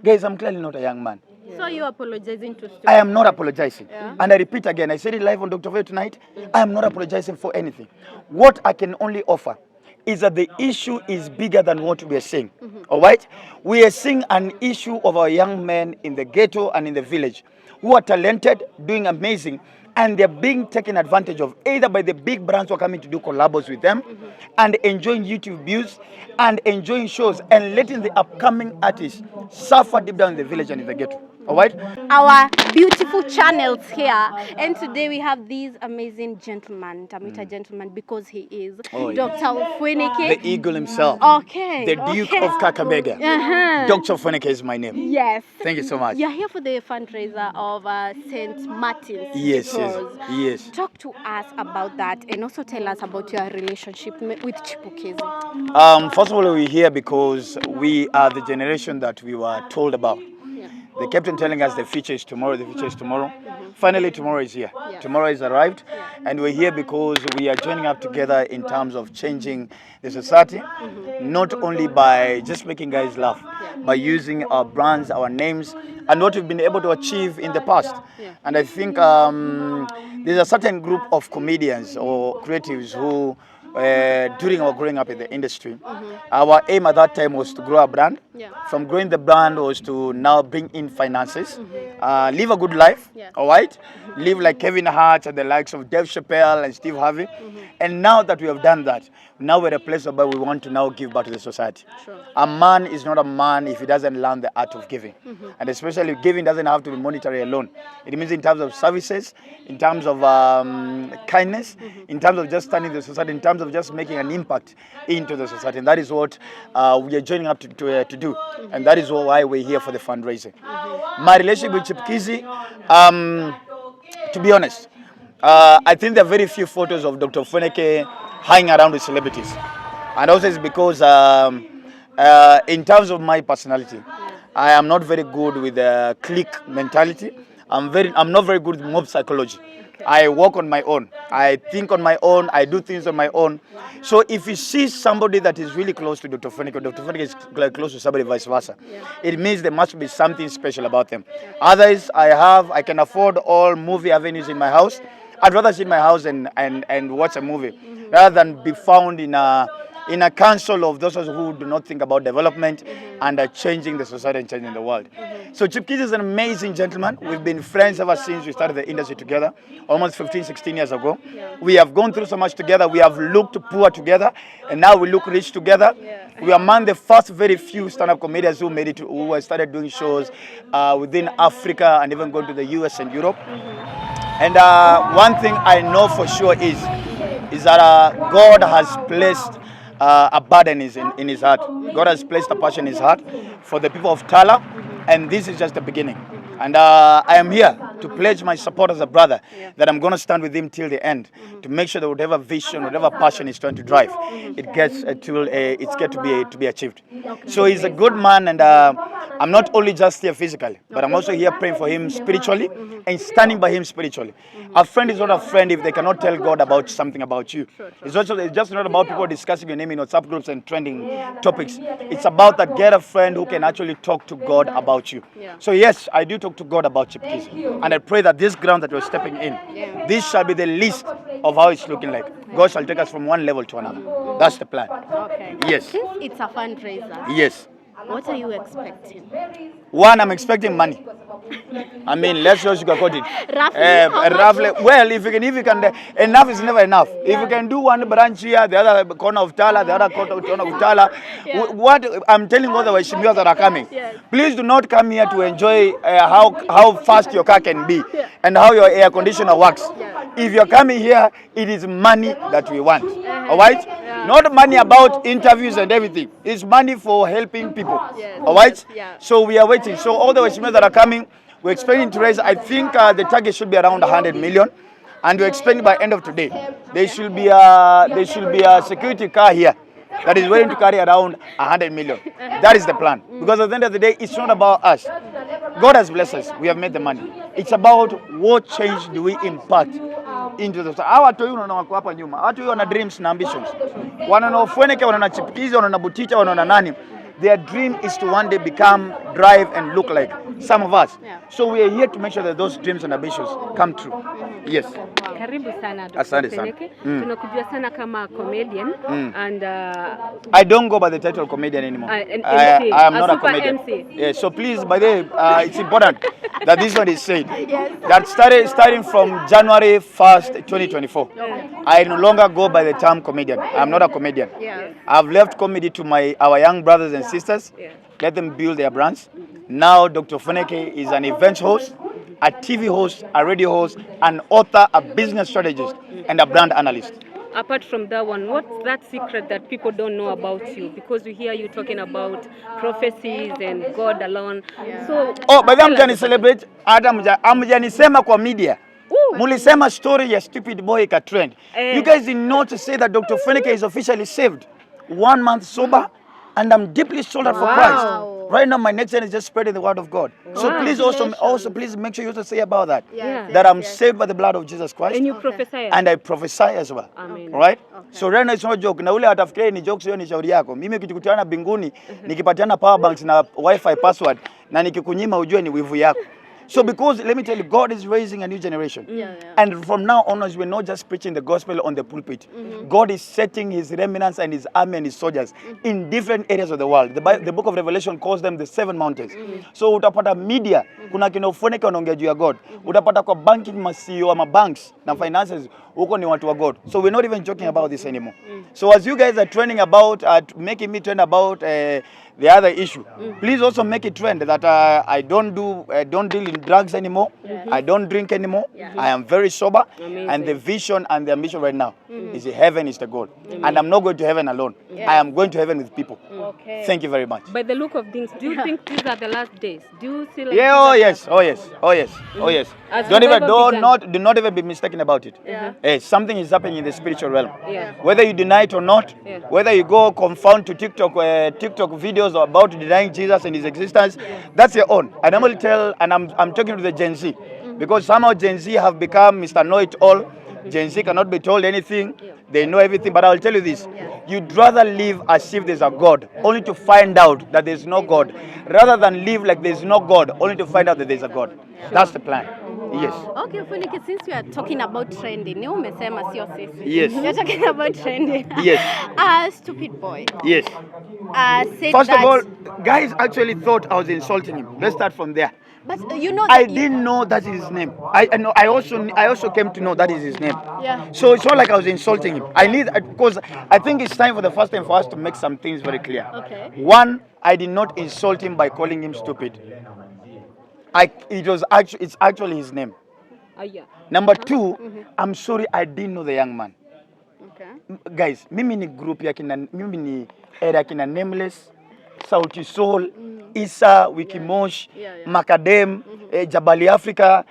Guys, I'm clearly not a young man. So you're apologizing to Stoopid? I am not apologizing. And I repeat again, I said it live on Dr. Faye tonight, I am not apologizing for anything. What I can only offer is that the issue is bigger than what we are saying. All right? We are seeing an issue of our young men in the ghetto and in the village who are talented, doing amazing, and they're being taken advantage of either by the big brands who are coming to do collabos with them and enjoying YouTube views and enjoying shows and letting the upcoming artists suffer deep down in the village and in the ghetto. All right? Our beautiful channels here, and today we have these amazing gentlemen. Tamita gentleman because he is Dr. Ofweneke, The eagle himself. Okay. The Duke of Kakamega. Dr. Ofweneke is my name. Yes. Thank you so much. You're here for the fundraiser of St. Martin's. Yes. Talk to us about that and also tell us about your relationship with Chipukezi. First of all, we're here because we are the generation that we were told about. They kept on telling us the future is tomorrow, the future is tomorrow. Finally, tomorrow is here. Tomorrow has arrived, and we're here because we are joining up together in terms of changing the society, not only by just making guys laugh, by using our brands, our names, and what we've been able to achieve in the past. And I think there's a certain group of comedians or creatives who during our growing up in the industry, our aim at that time was to grow a brand. From growing the brand was to now bring in finances, live a good life, all right? Live like Kevin Hart and the likes of Dave Chappelle and Steve Harvey. And now that we have done that, now we're at a place where we want to now give back to the society. A man is not a man if he doesn't learn the art of giving. And especially giving doesn't have to be monetary alone. It means in terms of services, in terms of kindness, in terms of just standing the society, in terms of just making an impact into the society. And that is what we are joining up to do. And that is why we're here for the fundraising. My relationship with Chipukezi, to be honest, I think there are very few photos of Dr. Ofweneke hanging around with celebrities. And also it's because in terms of my personality, I am not very good with the clique mentality. I'm not very good with mob psychology. I work on my own. I think on my own. I do things on my own. So if you see somebody that is really close to Dr. Ofweneke, Dr. Ofweneke is close to somebody, vice versa, it means there must be something special about them. Otherwise, I can afford all movie avenues in my house. I'd rather sit in my house and watch a movie rather than be found in a council of those who do not think about development and changing the society and changing the world. So Chipukezi is an amazing gentleman. We've been friends ever since we started the industry together, almost 15, 16 years ago. We have gone through so much together. We have looked poor together, and now we look rich together. We are among the first very few stand-up comedians who made it, who started doing shows within Africa and even going to the US and Europe. And one thing I know for sure is that God has placed a burden in his heart. God has placed a passion in his heart for the people of Tala, and this is just the beginning. And I am here to pledge my support as a brother that I'm going to stand with him till the end to make sure that whatever vision, whatever passion he's trying to drive, it gets to be achieved. So he's a good man, and I'm not only just here physically, but I'm also here praying for him spiritually and standing by him spiritually. A friend is not a friend if they cannot tell God about something about you. It's just not about people discussing your name in WhatsApp groups and trending topics. It's about that get a friend who can actually talk to God about you. So yes, I do talk to God about Chipukezi, and I pray that this ground that we're stepping in, this shall be the least of how it's looking like. God shall take us from one level to another. That's the plan. Okay. Yes. Since it's a fundraiser, yes. What are you expecting? One, I'm expecting money. I mean, let's just sugarcoat it. Roughly. Well, if you can, enough is never enough. If you can do one branch here, the other corner of Tala, the other corner of Tala, what I'm telling all the Washimias that are coming, please do not come here to enjoy how fast your car can be and how your air conditioner works. If you're coming here, it is money that we want. All right? Not money about interviews and everything. It's money for helping people. All right? So we are waiting. So all the Washimias that are coming, we're expecting to raise, I think the target should be around 100 million. And we're expecting by end of today, there should be a security car here that is willing to carry around 100 million. That is the plan. Because at the end of the day, it's not about us. God has blessed us. We have made the money. It's about what change do we impact into the society. Hawa watu unaona wako hapa nyuma. Watu wana dreams na ambitions. Wanaona Ofweneke, wanaona Chipukezi, wanaona Butita, wanaona nani. Their dream is to one day become, drive, and look like some of us. So we are here to make sure that those dreams and ambitions come true. Yes. Karibu sana Dr. Asante sana. Ofweneke. Tunakujua sana kama comedian and I don't go by the title comedian anymore. an I MC, am a not a super comedian. MC. Yeah, so please, by the way, it's important that this one is said. Yes. That starting from January 1st, 2024. I no longer go by the term comedian. I'm not a comedian. Yeah. I've left comedy to our young brothers and sisters. Let them build their brands. Now Dr. Ofweneke is an event host, a TV host, a radio host, an author, a business strategist, and a brand analyst. Apart from that one, what's that secret that people don't know about you? Because we hear you talking about prophecies and God alone. So, by the time celebrate, amjanisema kwa media. Mulisema story ya Stoopid boy ka trend. You guys did not say that Dr. Ofweneke is officially saved. 1 month sober, and I'm deeply sold out for Christ. Right now, my next gen is just spreading the word of God. So please also please make sure you also say about that. That I'm saved by the blood of Jesus Christ. And you prophesy. And I prophesy as well. Amen. All right? So right now it's not a joke. Na ule atafikiria ni jokes, hiyo ni shauri yako. Mimi kitukutana binguni, nikipatiana power banks na wifi password, na nikikunyima ujue ni wivu yako. So because, let me tell you, God is raising a new generation. And from now onwards, we're not just preaching the gospel on the pulpit. God is setting his remnants and his army and his soldiers in different areas of the world. The book of Revelation calls them the 7 mountains. So utapata media, kuna kina Ofweneke wanaongea juu ya God. Utapata kwa banking CEO ama banks na finances, huko ni watu wa God. So we're not even joking about this anymore. So as you guys are trending about, making me trend about the other issue, please also make it trend that I don't deal in drugs anymore. I don't drink anymore. I am very sober. Amazing. And the vision and the ambition right now is heaven is the goal. And I'm not going to heaven alone. I am going to heaven with people. Okay. Thank you very much. By the look of things, do you think these are the last days? Do you feel like Yeah, oh yes. As Do revival not even be mistaken about it. Something is happening in the spiritual realm. Yeah. Whether you deny it or not, whether you go confound to TikTok videos about denying Jesus and his existence, that's your own. I normally tell, and I'm talking to the Gen Z, because somehow Gen Z have become Mr. Know-it-all. Gen Z cannot be told anything. They know everything. But I'll tell you this. You'd rather live as if there's a God, only to find out that there's no God, rather than live like there's no God, only to find out that there's a God. That's the plan. Yes. Okay, Ofweneke, since we are talking about trending, ni umesema sio sisi. Yes. We're talking about trending. Yes. Stupid boy. Yes. Said First that, of all, guys actually thought I was insulting him. Let's start from there. but you know I that didn't know that is his name. I know. I also came to know that is his name. Yeah. So it's not like I was insulting him. Because I think it's time for the first time for us to make some things very clear. Okay. One, I did not insult him by calling him stupid. It's actually his name. yeah. Number two, I'm sorry I didn't know the young man. Okay. Guys, mimi ni group ya kina, mimi ni era kina Nameless, Sauti Soul, Isa, Wikimosh, Macadam, Jabali Africa.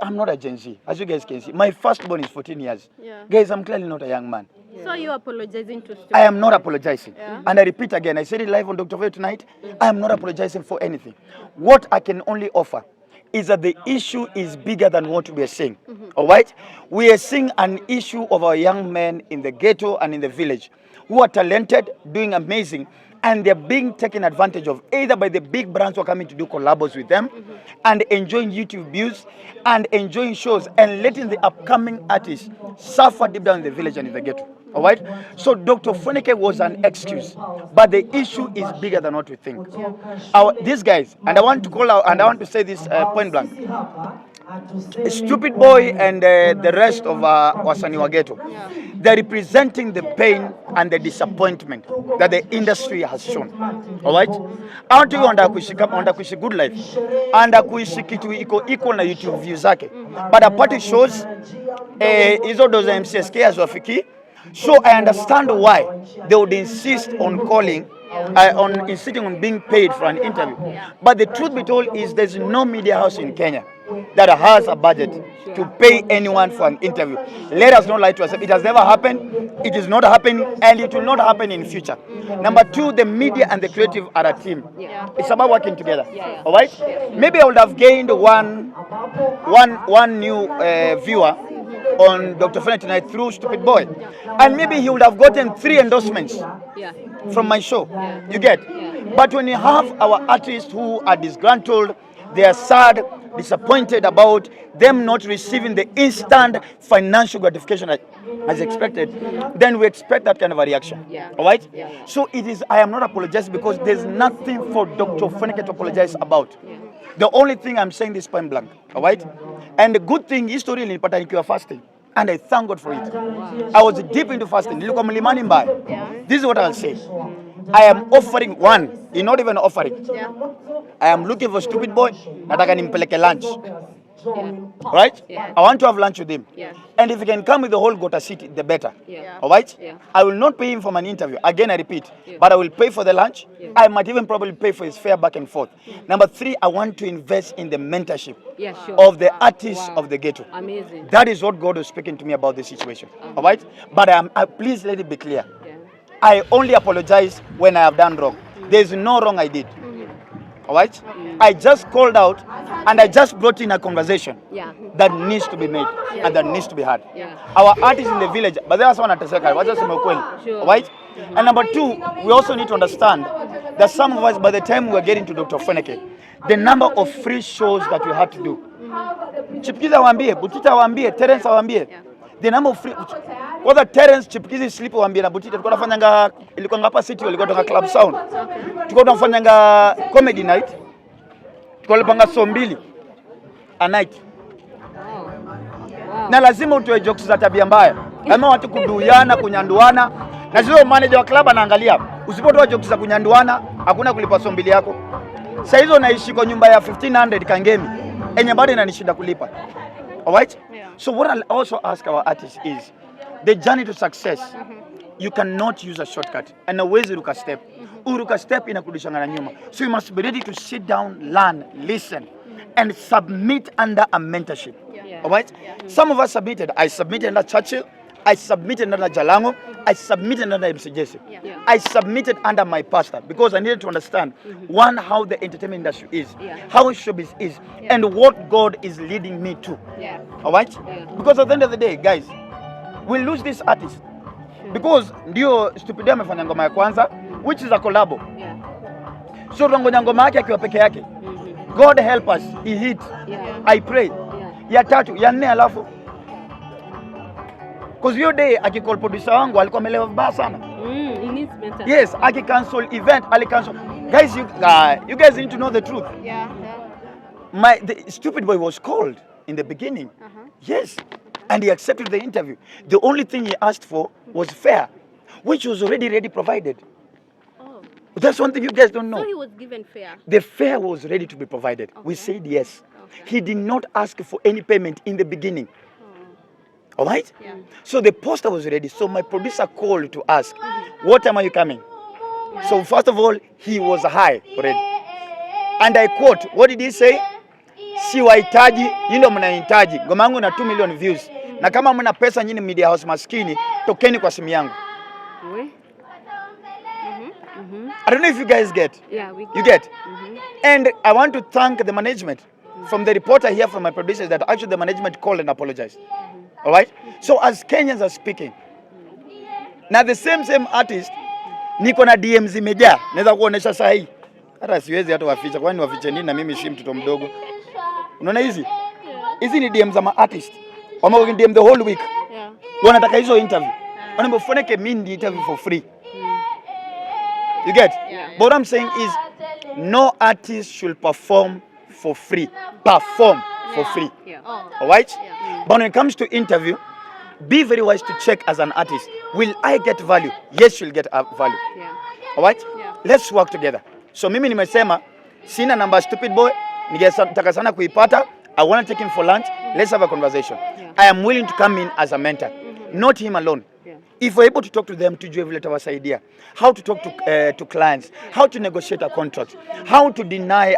I'm not a Gen Z, as you guys can see. My firstborn is 14 years. Yeah. Guys, I'm clearly not a young man. So you apologizing to Stupid? I am not apologizing. And I repeat again, I said it live on Dr. Ofweneke tonight, I am not apologizing for anything. What I can only offer is that the issue is bigger than what we are saying. All right? We are seeing an issue of our young men in the ghetto and in the village who are talented, doing amazing, and they're being taken advantage of either by the big brands who are coming to do collabos with them and enjoying YouTube views and enjoying shows and letting the upcoming artists suffer deep down in the village and in the ghetto. All right? So Dr. Ofweneke was an excuse, but the issue is bigger than what we think. These guys, and I want to call out, and I want to say this point blank. Stupid boy and the rest of wasanii wa ghetto, they're representing the pain and the disappointment that the industry has shown. All right? I want you to kuishi good life and kuishi kitu iko na YouTube views zake, but apart shows hizo doza MCSK hazwafiki. So I understand why they would insist on insisting on being paid for an interview. But the truth be told is there's no media house in Kenya that has a budget to pay anyone for an interview. Let us not lie to ourselves. It has never happened. It is not happening, and it will not happen in future. Number two, the media and the creative are a team. It's about working together. All right? Maybe I would have gained one new viewer on Dr. Ofweneke tonight through Stoopid Boy. And maybe he would have gotten 3 endorsements from my show. You get? But when you have our artists who are disgruntled, they are sad, disappointed about them not receiving the instant financial gratification as expected, then we expect that kind of a reaction. All right? So it is, I am not apologizing because there's nothing for Dr. Ofweneke to apologize about. The only thing I'm saying is point blank. All right? And the good thing, history nilipata nikiwa fasting. And I thank God for it. I was deep into fasting. Nilikuwa mlimani mbaya. This is what I'll say. I am offering one, you're not even offering. I am looking for Stoopid Boy, nataka nimpeleke lunch. Right? I want to have lunch with him. And if he can come with the whole Gota City, the better. All right? I will not pay him for an interview. Again, I repeat. But I will pay for the lunch. I might even probably pay for his fare back and forth. Number 3, I want to invest in the mentorship of the artists of the ghetto. Amazing. That is what God was speaking to me about this situation. All right? But please let it be clear. I only apologize when I have done wrong. There's no wrong I did. All right? I just called out and I just brought in a conversation that needs to be made and that needs to be had. Our artists in the village, but there's one at the second. All right? And number 2, we also need to understand that some of us, by the time we're getting to Dr. Ofweneke, the number of free shows that we had to do. Chipukizi awambie, Butita awambie, Terence awambie. The number of free, whether Terence, Chipukizi, Sleep awambie na Butita, tulikuwa tunafanyanga ilikuwa ngapa city, ilikuwa toka Club Sound. Tulikuwa tunafanyanga comedy night. Tulikuwa tunapanga show 2 a night. Na lazima utoe jokes za tabia mbaya. Kama watu kuduyana, kunyanduana. Na sio manager wa club anaangalia. Usipotoa jokes za kunyanduana, hakuna kulipa show 2 yako. Sasa hizo naishi kwa nyumba ya 1500 Kangemi. Enye bado inanishinda kulipa. All right? So what I'll also ask our artists is, the journey to success, you cannot use a shortcut. And always uruka step. Uruka step inakurudishanga na nyuma. So you must be ready to sit down, learn, listen, and submit under a mentorship. All right? Some of us submitted. I submitted under Churchill. I submitted under Jalango. I submitted under MC Jesse. I submitted under my pastor because I needed to understand, one, how the entertainment industry is, how showbiz is, and what God is leading me to. All right? Because at the end of the day, guys, we lose this artist. Because ndio Stoopid amefanya ngoma ya kwanza, which is a collabo. So tunangoja ngoma yake akiwa peke yake. God help us, he hit. I pray. Ya 3, ya 4 alafu. Because your day akicall producer wangu alikuwa amelewa vibaya sana. Yes, cancel event, cancel. Guys, you guys need to know the truth. The Stoopid Boy was called in the beginning. Yes. And he accepted the interview. The only thing he asked for was fare, which was already provided. Oh. That's one thing you guys don't know. So he was given fare? The fare was ready to be provided. Okay. We said yes. Okay. He did not ask for any payment in the beginning. All right? So the poster was ready. So my producer called to ask, what time are you coming? So first of all, he was high already. And I quote, what did he say? Siwahitaji, nyinyi ndio mnahitaji. Ngoma yangu na 2 million views. Na kama mna pesa nyinyi media house maskini, tokeni kwa simu yangu. I don't know if you guys get. Yeah, we get. You get? And I want to thank the management. From the reporter here, from my producers, that actually the management called and apologized. All right? So as Kenyans are speaking, now the same artist, niko na DMs imejaa. Naweza kuonesha saa hii. Hata siwezi hata waficha. Kwani wafiche nini na mimi si mtoto mdogo? Unaona hizi? Hizi ni DMs za artist. Wama wiki DM the whole week. Wanataka hizo interview. Wanaomba Ofweneke mean the interview for free. You get? But what I'm saying is, no artist should perform for free. Perform for free. All right? But when it comes to interview, be very wise to check as an artist. Will I get value? Yes, you'll get value. All right? Let's work together. So mimi nimesema, sina namba Stoopid Boy, ningetaka sana kuipata. I want to take him for lunch. Let's have a conversation. I am willing to come in as a mentor. Not him alone. If we're able to talk to them, to idea, how to talk to clients, how to negotiate a contract, how to deny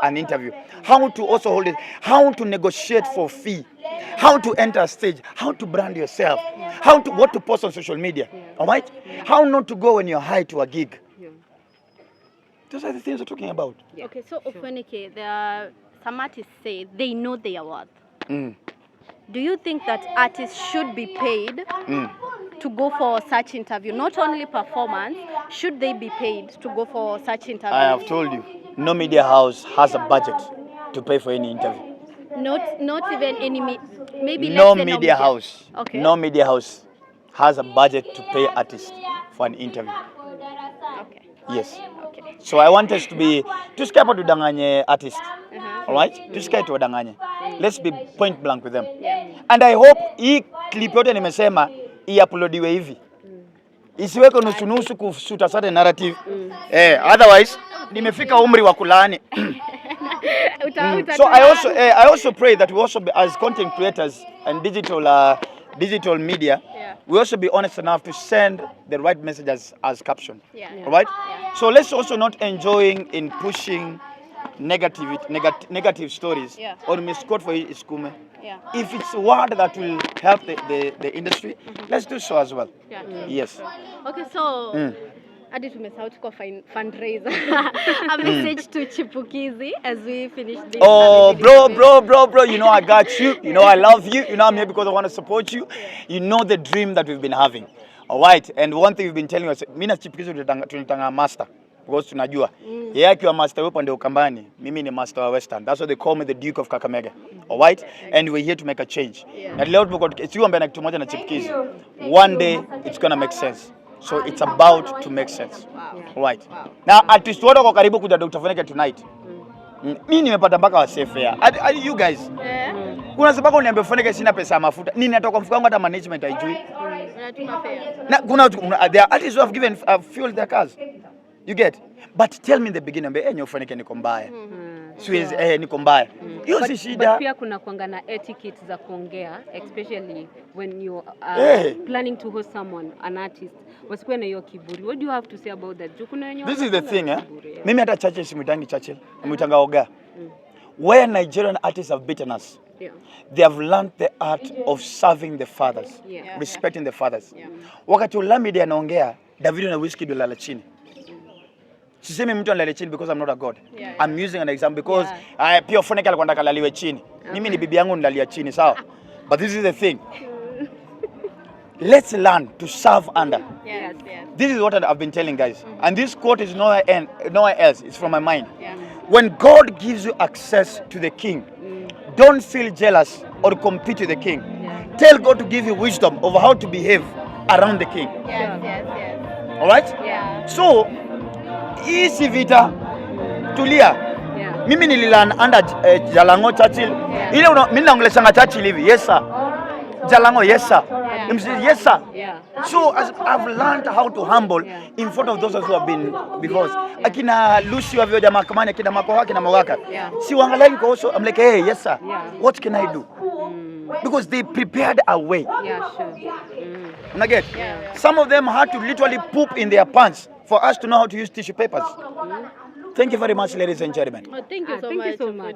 an interview, how to also hold it, how to negotiate for fee, how to enter a stage, how to brand yourself, what to post on social media, all right? How not to go when you're high to a gig. Those are the things we're talking about. Okay, so Ofweneke, some artists say they know their worth. do you think that artists should be paid to go for such interview? Not only performance, should they be paid to go for such interview? I have told you, no media house has a budget to pay for any interview. Not even any maybe No let's say media house. Okay. No media house has a budget to pay artists for an interview. Okay. Yes. Okay. So I want us to be tusikae hapa tudanganye artists. All right? Tusikae tuwadanganye. Let's be point blank with them. And I hope hii clip yote nimesema i-uploadiwe hivi. Isiweko nusu kusuta certain narrative. Otherwise nimefika umri wa kulaani. So I also pray that we also be, as content creators and digital media, we also be honest enough to send the right messages as caption. All right? So let's also not enjoying in pushing negative stories or misquote for iskume. If it's a word that will help the industry, let's do so as well. Yes. Okay, so hadi tumesahau tuko fundraiser. A message to Chipukizi as we finish this. Oh, bro, you know I got you. You know I love you. You know I'm here because I want to support you. You know the dream that we've been having. All right, and one thing we've been telling us, mimi na Chipukizi tunatanga master. Because tunajua. Yeye akiwa master wepo ndio Ukambani. Mimi ni master wa Western. That's why they call me the Duke of Kakamega. All right? And we're here to make a change. Na leo tuko na kitu moja na Chipukizi. One day it's going to make sense. So it's about to make sense. Right. Now artist wote kwa karibu kuja Dr. Ofweneke tonight. Mimi nimepata mpaka wa safe fare. You guys. Kuna sababu uniambia Ofweneke sina pesa ya mafuta. Nini natoka mfuko wangu hata management haijui. Unatuma fare. Na kuna there are artists who have given fuel their cars. You get? But tell me in the beginning ambaye Ofweneke niko mbaya. Siwezi niko mbaya. Hiyo si shida. But pia kuna kuanga na etiquette za kuongea, especially when you are planning to host someone, an artist. Wasikuwe na hiyo kiburi. What do you have to say about that? This is the thing, Mimi hata Churchill simuitangi Churchill, nimuitanga Oga. Where Nigerian artists have beaten us, they have learned the art of serving the fathers, respecting the fathers. Wakati Olamide anaongea, Davido na Wizkid walala chini. Sisemi mtu analala chini because I'm not a god. I'm using an example because pia Ofweneke alikuwa anataka laliwe chini. Mimi ni bibi yangu nilalia chini, sawa? But this is the thing. Let's learn to serve under. Yes. This is what I've been telling guys. And this quote is nowhere else. It's from my mind. When God gives you access to the king, don't feel jealous or compete with the king. Tell God to give you wisdom over how to behave around the king. Yes. All right? Yeah. So, easy vita, tulia. Mimi nililan under Jalango Churchill. Ile mimi naongeleshanga Churchill hivi. Yes sir. Jalango, yes sir. Yes sir. So I've learned how to humble in front of those who have been before us. Akina Lucy wa vyo jamaa kamani, akina Makoha, akina Mwaka. Si wangalangi kwa also, I'm like, hey, yes sir. What can I do? Because they prepared a way. And again, some of them had to literally poop in their pants for us to know how to use tissue papers. Thank you very much, ladies and gentlemen. Thank you so much.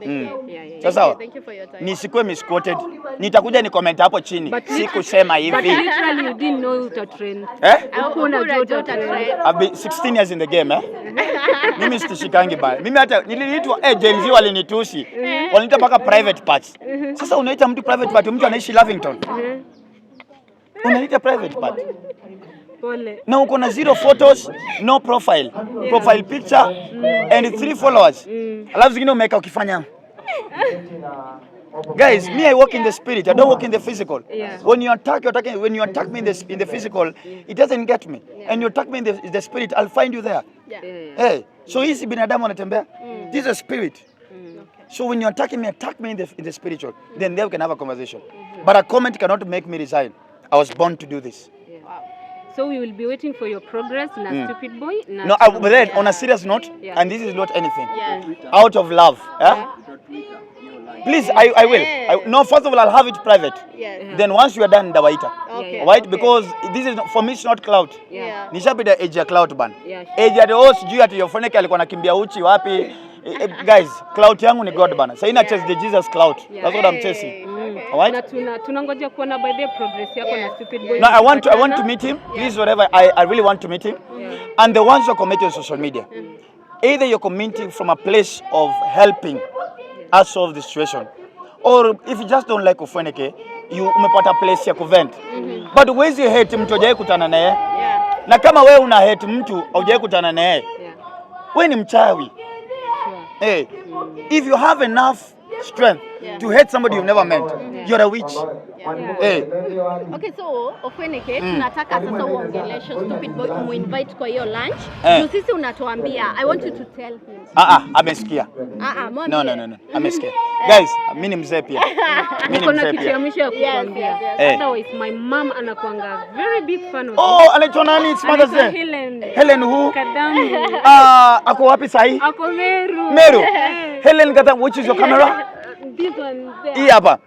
Sasa, Thank you for your time. Nisikuwe misquoted. Nitakuja ni comment hapo chini. Sikusema hivi. But literally you didn't know uta trend. I've been 16 years in the game, Mimi sitishikangi baya. Mimi hata niliitwa Gen Z walinitusi. Waliniita mpaka private parts. Sasa unaita mtu private part, mtu anaishi Lavington. Unaita private part. Na uko na 0 photos, no profile. Profile picture and 3 followers. Alafu zingine umeka ukifanya. Guys, me I work in the spirit. I don't work in the physical. When you attack when you attack me in the physical, it doesn't get me. And you attack me in the spirit, I'll find you there. Hey, so hizi binadamu wanatembea. This is a spirit. So when you attack me in the spiritual, then there we can have a conversation. But a comment cannot make me resign. I was born to do this. So we will be waiting for your progress in a Stoopid boy. No, but then on a serious note, and this is not anything, out of love, please, I will. No, first of all, I'll have it private. Then once you are done, Dawaita. Right? Because this is for me, it's not clout. Nishapita age ya clout ban. Age ya the sijui ati Ofweneke alikuwa anakimbia uchi wapi. Guys, clout yangu ni God bana. Sasa ina chase the Jesus clout. That's what I'm chasing. Alright? Tunangoja kuona by the progress yako na Stoopid boy. No, I want to meet him. Please, whatever. I really want to meet him. And the ones who are committed on social media, either you're committing from a place of helping us solve the situation, or if you just don't like Ofweneke, umepata place ya kuvent. But huwezi hate mtu hujawahi kutana naye. Yeah. Na kama wewe una hate mtu hujawahi kutana naye, wewe ni mchawi. Hey, if you have enough strength to hate somebody you've never met, you're a witch. Hey. Okay, so Ofweneke, tunataka sasa uongeleshe Stoopid Boy umuinvite kwa hiyo lunch. Sisi unatuambia, I want you to tell him. Amesikia. No. Amesikia. Guys, mimi ni mzee pia. Niko na kitu ya mwisho ya kukwambia. Otherwise my mom anakuanga very big fan of you. Anaitwa nani? It's Mother's Day. Helen who? Kadamu. Ako wapi sahi? Ako Meru. Helen Kadamu, which is your camera? This one there. Hii hapa.